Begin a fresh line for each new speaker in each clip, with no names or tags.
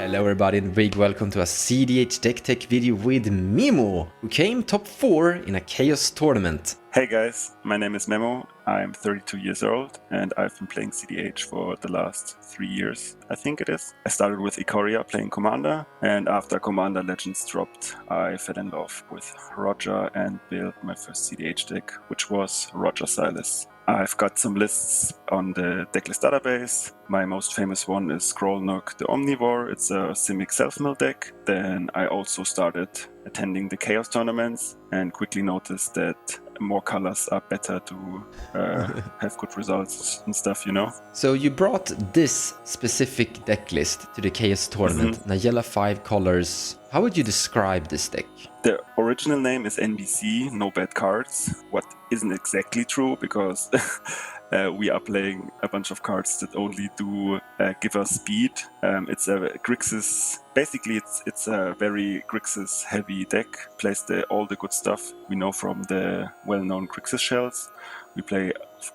Hello everybody and big welcome to a cEDH deck tech video with Memo, who came top 4 in a Chaos tournament.
Hey guys, my name is Memo, I'm 32 years old and I've been playing cEDH for the last 3 years, I think it is. I started with Ikoria playing Commander, and after Commander Legends dropped, I fell in love with Roger and built my first cEDH deck, which was Roger Silas. I've got some lists on the decklist database. My most famous one is Scrollnock the Omnivore. It's a Simic self-mill deck. Then I also started attending the Chaos tournaments and quickly noticed that more colors are better to have good results and stuff, you know?
So you brought this specific deck list to the Chaos tournament, Najeela 5 colors. How would you describe this deck?
The original name is NBC, No Bad Cards, what isn't exactly true because we are playing a bunch of cards that only do give us speed. It's a Grixis, basically it's a very Grixis heavy deck, plays all the good stuff we know from the well-known Grixis shells. We play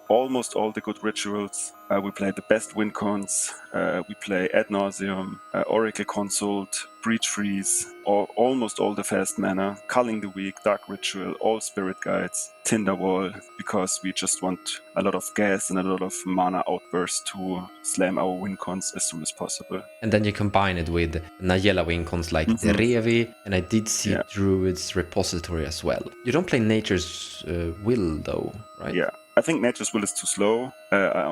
almost all the good rituals. We play the best win cons. We play Ad Nauseam, Oracle Consult, Breach Freeze, almost all the fast mana, Culling the Weak, Dark Ritual, all Spirit Guides, Tinder Wall, because we just want a lot of gas and a lot of mana outbursts to slam our win cons as soon as possible.
And then you combine it with Najeela win cons like the Revi, and I did see Druid's Repository as well. You don't play Nature's Will though, right?
Yeah. I think Nature's Will is too slow. I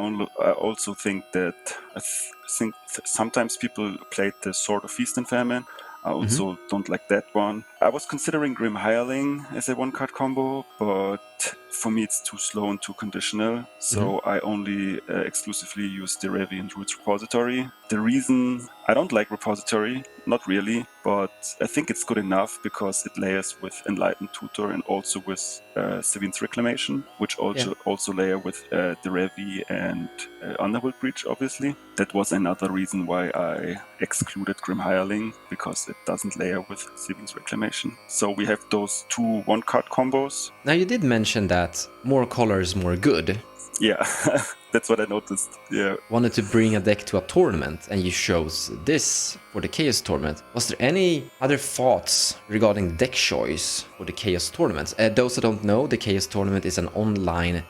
also think that sometimes people played the Sword of Feast and Famine. I also don't like that one. I was considering Grim Hireling as a one-card combo, but for me it's too slow and too conditional, so I only exclusively use the Revi and Druid's Repository. The reason I don't like Repository, not really, but I think it's good enough because it layers with Enlightened Tutor and also with Sevin's Reclamation, which also layer with the Revi and Underworld Breach, obviously. That was another reason why I excluded Grim Hireling, because it doesn't layer with Sevin's Reclamation. So we have those two one-card combos.
Now you did mention that more colors, more good.
Yeah, that's what I noticed, yeah.
Wanted to bring a deck to a tournament, and you chose this for the Chaos tournament. Was there any other thoughts regarding deck choice for the Chaos tournaments? Those that don't know, the Chaos tournament is an online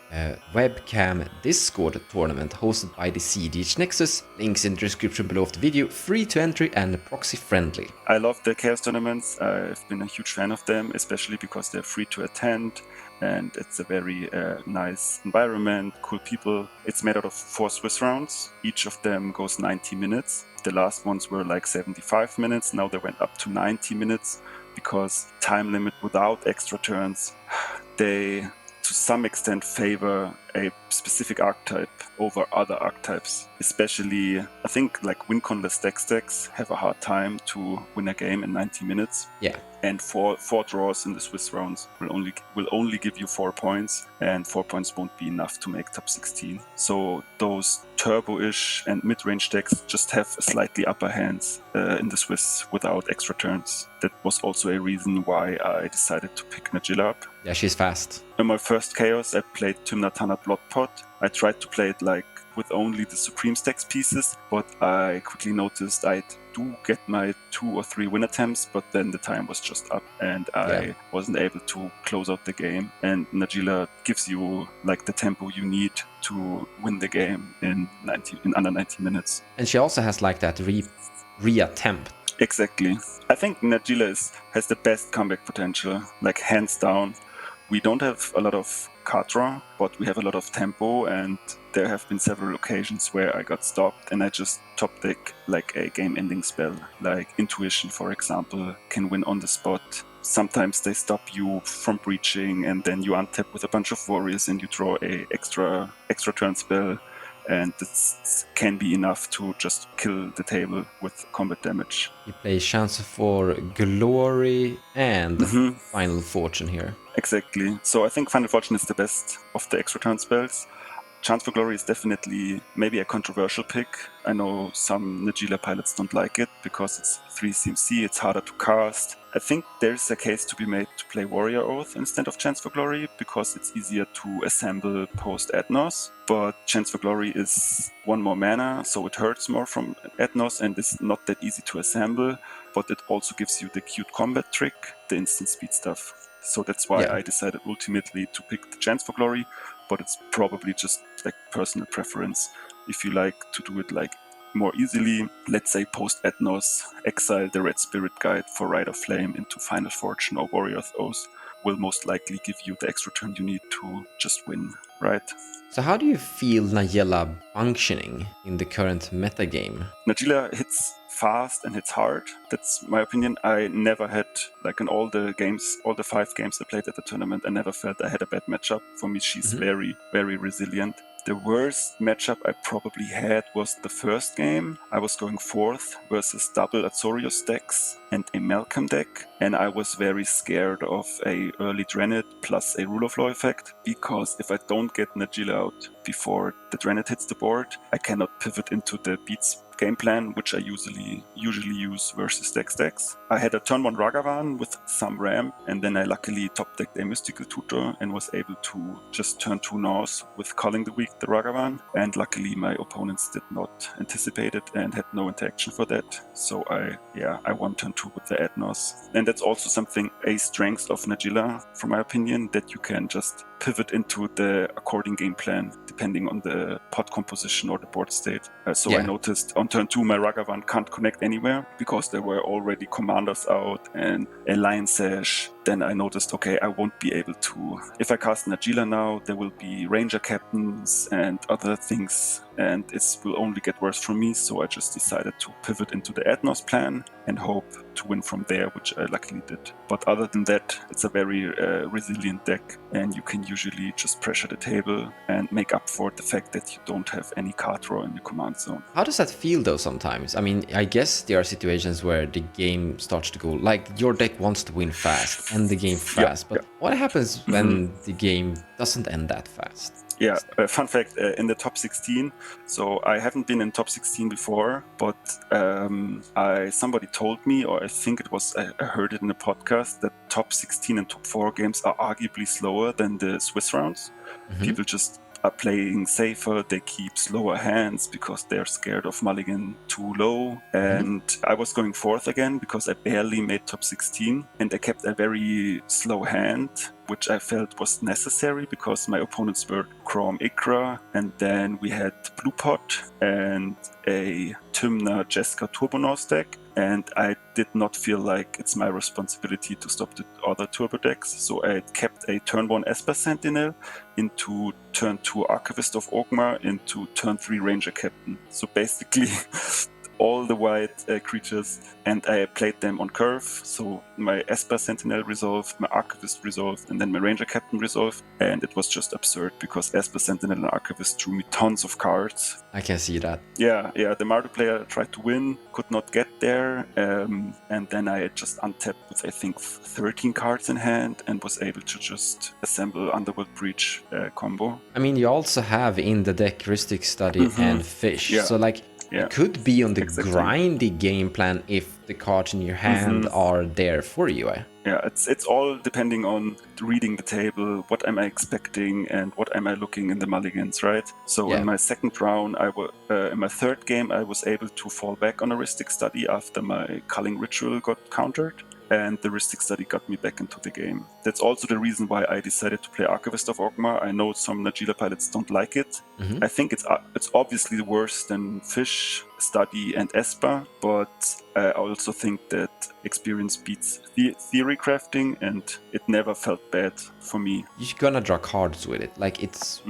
webcam Discord tournament hosted by the cEDH Nexus. Links in the description below of the video, free to entry and proxy friendly.
I love the Chaos tournaments. I've been a huge fan of them, especially because they're free to attend. And it's a very nice environment, cool people. It's made out of 4 Swiss rounds. Each of them goes 90 minutes. The last ones were like 75 minutes. Now they went up to 90 minutes because time limit without extra turns. They, to some extent, favor a specific archetype over other archetypes. Especially, I think like win-conless decks have a hard time to win a game in 90 minutes.
Yeah.
And four draws in the Swiss rounds will only give you 4 points, and 4 points won't be enough to make top 16. So those turbo-ish and mid-range decks just have slightly upper hands in the Swiss without extra turns. That was also a reason why I decided to pick Najeela up.
Yeah, she's fast.
In my first Chaos, I played Tymna Bloodpot. I tried to play it like with only the Supreme Stacks pieces, but I quickly noticed I do get my 2 or 3 win attempts, but then the time was just up and I wasn't able to close out the game. And Najeela gives you like the tempo you need to win the game in under 90 minutes.
And she also has like that re-attempt.
Exactly. I think Najeela has the best comeback potential, like hands down. We don't have a lot of card draw, but we have a lot of tempo, and there have been several occasions where I got stopped and I just top deck like a game-ending spell, like Intuition, for example, can win on the spot. Sometimes they stop you from breaching, and then you untap with a bunch of warriors and you draw a extra turn spell, and this can be enough to just kill the table with combat damage.
You play Chance for Glory and Final Fortune here.
Exactly. So I think Final Fortune is the best of the extra turn spells. Chance for Glory is definitely maybe a controversial pick. I know some Najeela pilots don't like it because it's 3 CMC, it's harder to cast. I think there's a case to be made to play Warrior Oath instead of Chance for Glory because it's easier to assemble post Ethnos. But Chance for Glory is 1 more mana, so it hurts more from Ethnos and is not that easy to assemble. But it also gives you the cute combat trick, the instant speed stuff. So that's why I decided ultimately to pick the Chance for Glory, but it's probably just like personal preference. If you like to do it like more easily, let's say post Ethnos, exile the Red Spirit Guide for Rite of Flame into Final Fortune or Warrior's Oath will most likely give you the extra turn you need to just win, right?
So how do you feel Najeela functioning in the current metagame?
Najeela hits fast and hits hard. That's my opinion. I never had, like in all the games, all the 5 games I played at the tournament, I never felt I had a bad matchup. For me, she's very, very resilient. The worst matchup I probably had was the first game. I was going 4th versus double Azorius decks and a Malcolm deck, and I was very scared of a early Draenei plus a Rule of Law effect, because if I don't get Najeela out before the Draenei hits the board, I cannot pivot into the Beats game plan, which I usually use versus decks. I had a turn 1 Ragavan with some ramp, and then I luckily top decked a Mystical Tutor and was able to just turn 2 North with Calling the Weak the Ragavan, and luckily my opponents did not anticipate it and had no interaction for that. So I won turn 2 with the Ethnos. And that's also something, a strength of Najeela, from my opinion, that you can just pivot into the according game plan depending on the pot composition or the board state. I noticed on turn 2 my Ragavan can't connect anywhere because there were already commanders out and a Lion Sash. Then I noticed, okay, I won't be able to. If I cast Najeela now, there will be Ranger Captains and other things, and it will only get worse for me. So I just decided to pivot into the Ethnos plan and hope to win from there, which I luckily did. But other than that, it's a very resilient deck, and you can usually just pressure the table and make up for the fact that you don't have any card draw in your command zone.
How does that feel though sometimes? I mean, I guess there are situations where the game starts to go, like your deck wants to win fast, end the game fast, but what happens when the game doesn't end that fast?
Yeah, fun fact, in the top 16, so I haven't been in top 16 before, but somebody told me, or I think it was, I heard it in a podcast, that top 16 and top 4 games are arguably slower than the Swiss rounds. People just are playing safer, they keep slower hands because they're scared of mulligan too low. And I was going 4th again because I barely made top 16, and I kept a very slow hand, which I felt was necessary because my opponents were Chrome Ikra, and then we had Blue Pot and a Tymna Jeska Turbonos deck. And I did not feel like it's my responsibility to stop the other turbo decks. So I kept a turn 1 Esper Sentinel into turn 2 Archivist of Orgmar into turn 3 Ranger Captain. So basically all the white creatures, and I played them on curve. So my Esper Sentinel resolved, my Archivist resolved, and then my Ranger Captain resolved. And it was just absurd because Esper Sentinel and Archivist drew me tons of cards.
I can see that.
Yeah, the Mardu player tried to win, could not get there, and then I just untapped with, I think, 13 cards in hand and was able to just assemble Underworld Breach combo.
I mean, you also have in the deck Rhystic Study and Fish, so like, it could be on the grindy game plan if the cards in your hand are there for you.
Yeah, it's all depending on reading the table, what am I expecting and what am I looking in the mulligans, right? So in my second round, in my third game, I was able to fall back on a Rhystic Study after my Culling Ritual got countered, and the Rhystic Study got me back into the game. That's also the reason why I decided to play Archivist of Orgmar. I know some Najeela pilots don't like it. I think it's obviously worse than Fish, Study, and Esper, but I also think that experience beats theory crafting, and it never felt bad for me.
You're gonna draw cards with it. Like, it's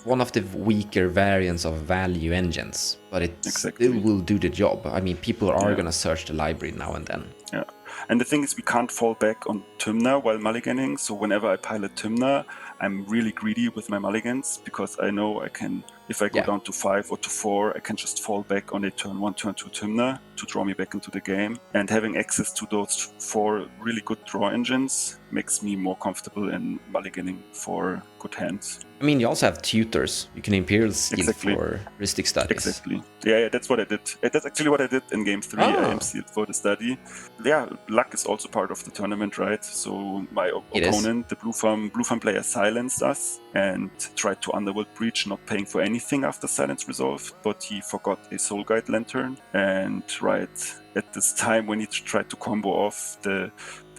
one of the weaker variants of value engines, but it still will do the job. I mean, people are gonna search the library now and then.
Yeah. And the thing is, we can't fall back on Tymna while mulliganing, so whenever I pilot Tymna, I'm really greedy with my mulligans, because I know I can, if I go down to 5 or to 4, I can just fall back on a turn 1, turn 2 Tymna to draw me back into the game. And having access to those 4 really good draw engines makes me more comfortable in mulliganing for good hands.
I mean, you also have tutors. You can Imperial Seal
Exactly.
for heuristic studies.
Exactly. Yeah, that's what I did. That's actually what I did in game 3. I MC'd for the study. Yeah, luck is also part of the tournament, right? So my opponent, the blue farm player, silenced us and tried to Underworld Breach, not paying for anything after Silence resolved, but he forgot a Soul Guide Lantern, and right at this time when he tried to combo off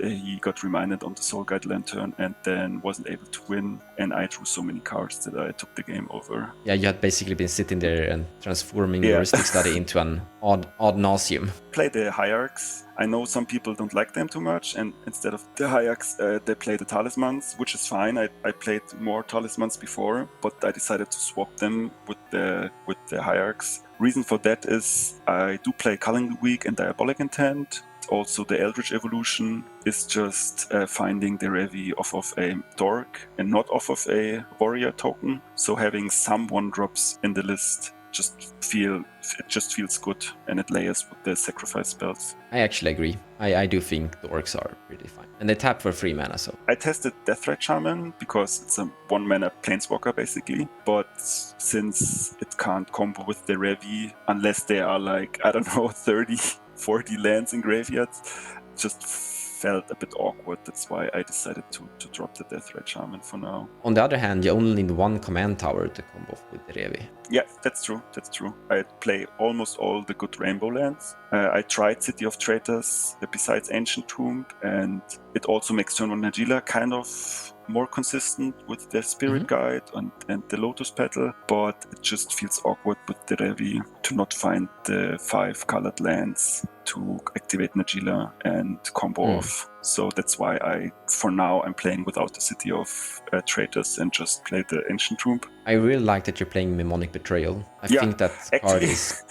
he got reminded on the Soul Guide Lantern and then wasn't able to win, and I drew so many cards that I took the game over.
Yeah, you had basically been sitting there and transforming your heuristic study into an odd nauseum.
Play the Hierarchs. I know some people don't like them too much, and instead of the Hierarchs, they play the Talismans, which is fine. I played more Talismans before, but I decided to swap them with the Hierarchs. Reason for that is I do play Culling the Weak and Diabolic Intent. Also, the Eldritch Evolution is just finding the Revi off of a Dork and not off of a Warrior token. So having some 1-drops in the list just feels good, and it layers with the sacrifice spells.
I actually agree. I do think the orcs are pretty fine. And they tap for 3 mana, so.
I tested Deathrite Shaman because it's a 1-mana planeswalker basically, but since it can't combo with the Revi unless they are like, I don't know, 30, 40 lands in graveyards, just felt a bit awkward. That's why I decided to drop the Deathrite Shaman for now.
On the other hand, you only need 1 command tower to combo with the Revi.
Yeah, that's true. I play almost all the good rainbow lands. I tried City of Traitors besides Ancient Tomb, and it also makes turn 1 Najeela kind of more consistent with the Spirit Guide and the Lotus Petal, but it just feels awkward with the Revi to not find the 5 colored lands to activate Najeela and combo off. So that's why for now, I'm playing without the City of Traitors and just play the Ancient Tomb.
I really like that you're playing Mnemonic Betrayal. I think that card is...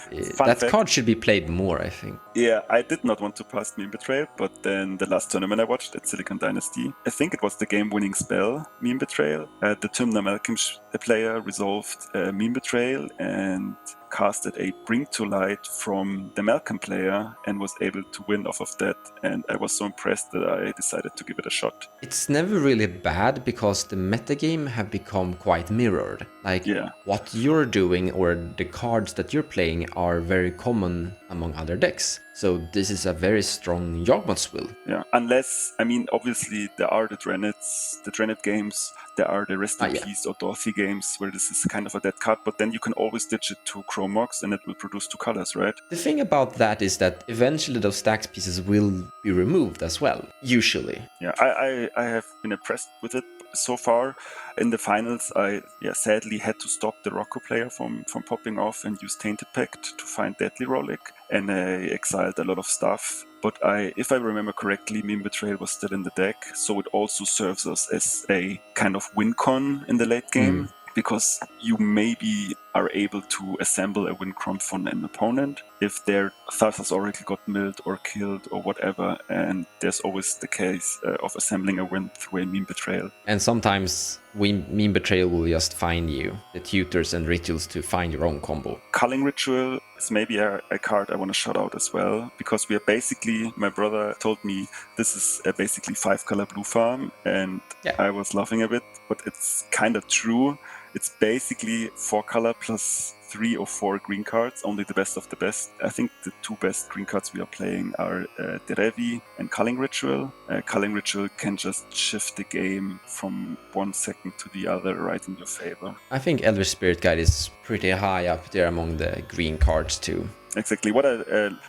card should be played more, I think.
Yeah, I did not want to pass Meme Betrayal, but then the last tournament I watched at Silicon Dynasty, I think it was the game-winning spell, Meme Betrayal. The Timna Malcolm player resolved Meme Betrayal and casted a Bring to Light from the Malcolm player and was able to win off of that, and I was so impressed that I decided to give it a shot.
It's never really bad because the metagame have become quite mirrored. Like, what you're doing or the cards that you're playing are very common among other decks. So this is a very strong Yawgmoth's Will.
Yeah, unless, I mean, obviously there are the Draenei games, there are the Rest in Peace or Dorothy games where this is kind of a dead card, but then you can always ditch it to Chromox and it will produce 2 colors, right?
The thing about that is that eventually those stacks pieces will be removed as well, usually.
Yeah, I have been impressed with it so far. In the finals, I sadly had to stop the Rocco player from popping off and use Tainted Pact to find Deadly Relic, and I exiled a lot of stuff. But if I remember correctly, Meme Betrayal was still in the deck, so it also serves us as a kind of win con in the late game. Because you maybe are able to assemble a win con from an opponent if their Thassa's Oracle got milled or killed or whatever, and there's always the case of assembling a win through a Meme Betrayal.
And sometimes Meme Betrayal will just find you the tutors and rituals to find your own combo.
Culling Ritual is maybe a card I want to shout out as well, because we are basically, my brother told me this is a basically 5-color blue farm, and I was laughing a bit, but it's kind of true. It's basically 4-color plus 3 or 4 green cards, only the best of the best. I think the 2 best green cards we are playing are Derevi and Culling Ritual. Culling Ritual can just shift the game from 1 second to the other right in your favor.
I think Elder Spirit Guide is pretty high up there among the green cards too.
Exactly.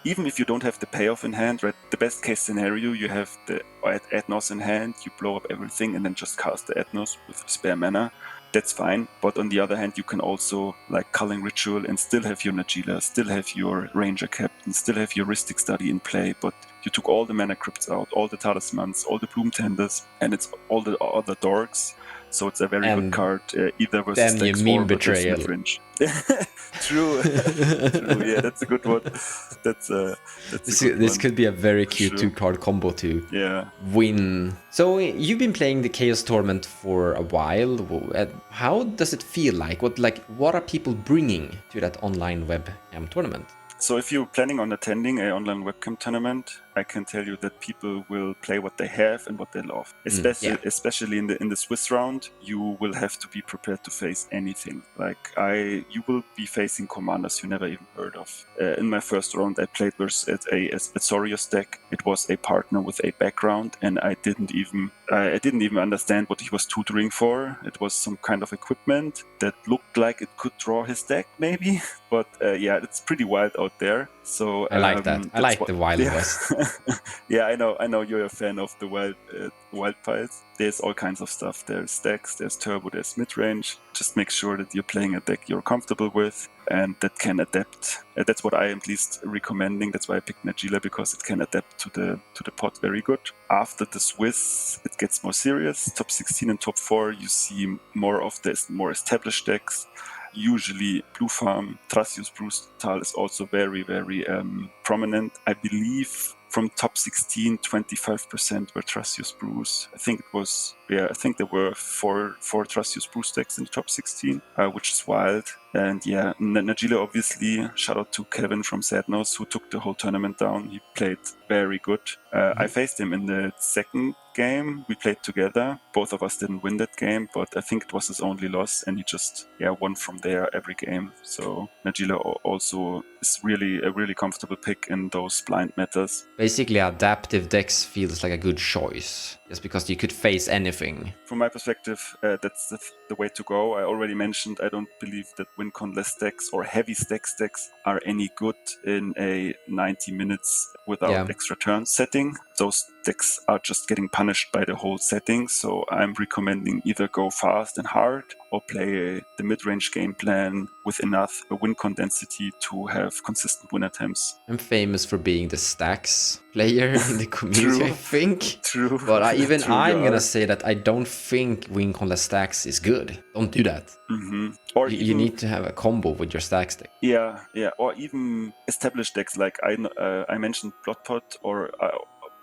Even if you don't have the payoff in hand, right? The best case scenario, you have the Adnos in hand, you blow up everything and then just cast the Adnos with spare mana. That's fine, but on the other hand, you can also like Culling Ritual and still have your Najeela, still have your Ranger Captain, still have your Heuristic Study in play, but you took all the Mana Crypts out, all the Talismans, all the Bloom Tenders, and it's all the other Dorks. So it's a very good card, either versus decks or versus Midrange. True. True. Yeah, that's a good one.
This could be a very cute 2-card combo to win. So you've been playing the Chaos Tournament for a while. How does it feel like? What are people bringing to that online webcam tournament?
So if you're planning on attending an online webcam tournament, I can tell you that people will play what they have and what they love. Especially in the Swiss round, you will have to be prepared to face anything. Like you will be facing commanders you never even heard of. In my first round, I played versus a Sorios deck. It was a partner with a background, and I didn't even understand what he was tutoring for. It was some kind of equipment that looked like it could draw his deck, maybe. But yeah, it's pretty wild out there. So
I like that. I like the Wild West.
Yeah, I know you're a fan of the wild piles. There's all kinds of stuff. There's stacks, there's turbo, there's mid-range. Just make sure that you're playing a deck you're comfortable with and that can adapt. That's what I am at least recommending. That's why I picked Najeela, because it can adapt to the pot very good. After the Swiss, it gets more serious. Top 16 and top 4, you see more of the more established decks. Usually Blue Farm, Thrasios Brutal is also very, very prominent. I believe from top 16, 25% were Thrasios Brews. I think there were four Thrasios Brew decks in the top 16, which is wild. And yeah, Najeela, obviously, shout out to Kevin from Sadnose, who took the whole tournament down. He played very good. I faced him in the second game. We played together. Both of us didn't win that game, but I think it was his only loss, and he just won from there every game. So Najeela also is really a really comfortable pick in those blind metas.
Basically, adaptive decks feels like a good choice, just because you could face anything.
From my perspective, that's the way to go. I already mentioned I don't believe that win-con-less decks or heavy stacks decks are any good in a 90 minutes without extra turns setting. Those decks are just getting punished by the whole setting, so I'm recommending either go fast and hard or play the mid-range game plan with enough win-con density to have consistent win attempts.
I'm famous for being the stacks player in the community, I think.
True.
But I'm gonna say that I don't think win-con-less stacks is good. Don't do that.
Mm-hmm. Or
you need to have a combo with your stacks deck.
Yeah. Or even established decks like I mentioned Bloodpot, or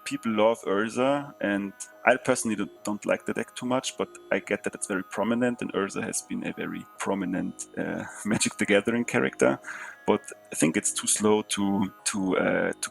people love Urza, and I personally don't like the deck too much, but I get that it's very prominent, and Urza has been a very prominent Magic the Gathering character. But I think it's too slow to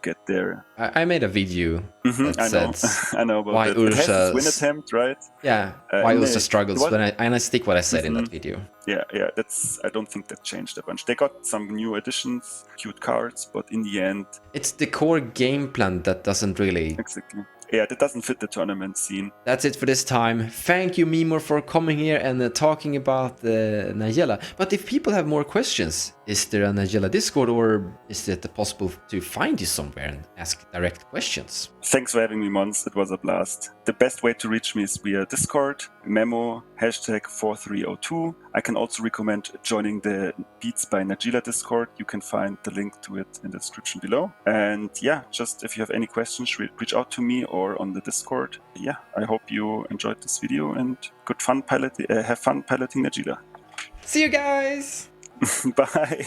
get there.
I made a video that says
I know about
why
that. It has
Urza's
win attempt, right?
Yeah, why Urza struggles, and I stick what I said in that video.
Yeah, I don't think that changed a bunch. They got some new additions, cute cards, but in the end,
it's the core game plan that doesn't really...
Exactly. Yeah, that doesn't fit the tournament scene.
That's it for this time. Thank you, Memo, for coming here and talking about Najeela. But if people have more questions, is there a Najeela Discord, or is it possible to find you somewhere and ask direct questions?
Thanks for having me, Mons. It was a blast. The best way to reach me is via Discord, Memo, #4302. I can also recommend joining the Beats by Najeela Discord. You can find the link to it in the description below. And yeah, just if you have any questions, reach out to me or on the Discord. Yeah, I hope you enjoyed this video and have fun piloting Najeela.
See you guys!
Bye!